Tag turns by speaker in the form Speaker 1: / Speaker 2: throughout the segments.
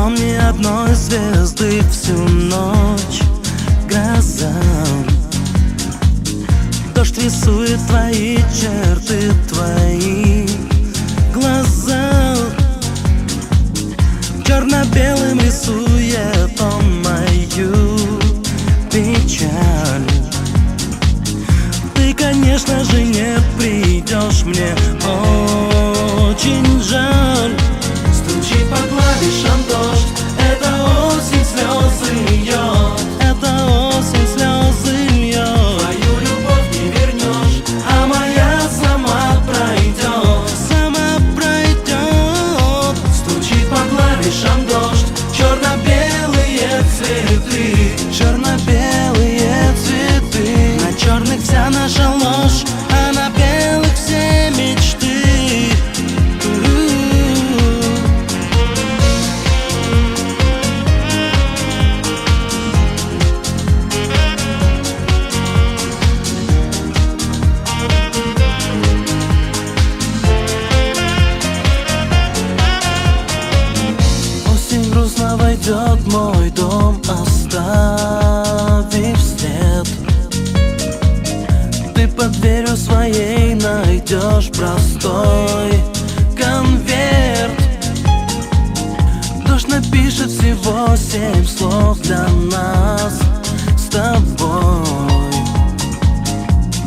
Speaker 1: окном ни одной звезды всю ночь. Гроза, дождь рисует твои черты, твои глаза. Черно-белым рисует он мою печаль. Ты, конечно же, не придешь, мне очень жаль. Стучит по клавишам дождь, это осень слезы льет. Это осень слезы льет. Твою любовь не вернешь, а моя сама пройдет. Сама пройдет. Стучит по клавишам дождь, черно-белые цветы. Черно-белые цветы. На черных вся наша ложь, а на белых все мечты. Осень грустно войдет в мой дом, оставив след. Ты под дверью своей найдешь простой конверт. Дождь напишет всего 7 слов для нас с тобой.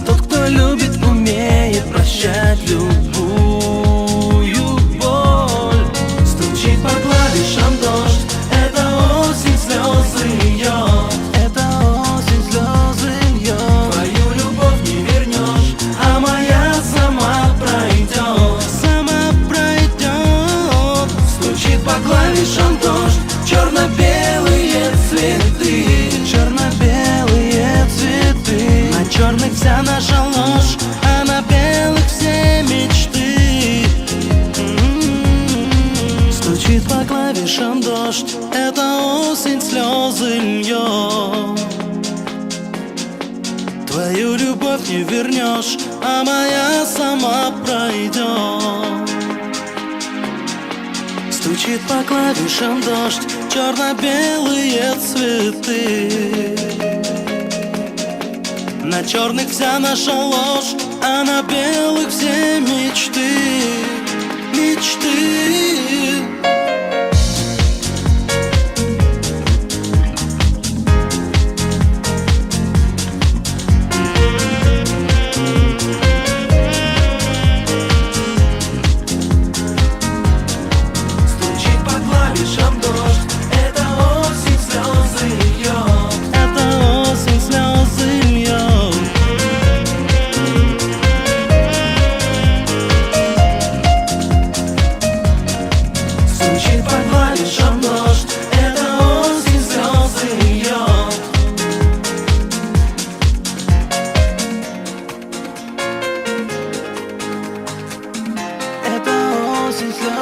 Speaker 1: Тот, кто любит, умеет прощать любую боль. Стучит по клавишам дождь, это осень слезы льет. Это осень слезы льет. Твою любовь не вернешь, а моя сама пройдет. Сама пройдет. Стучит по клавишам дождь, черно-белые цветы. Черно-белые цветы. На черных вся наша ложь, а на белых все мечты. Стучит по клавишам дождь, это осень слезы льет. Твою любовь не вернешь, а моя сама пройдет. Стучит по клавишам дождь, черно-белые цветы. На черных вся наша ложь, а на белых все мечты. Мечты. Осень слезы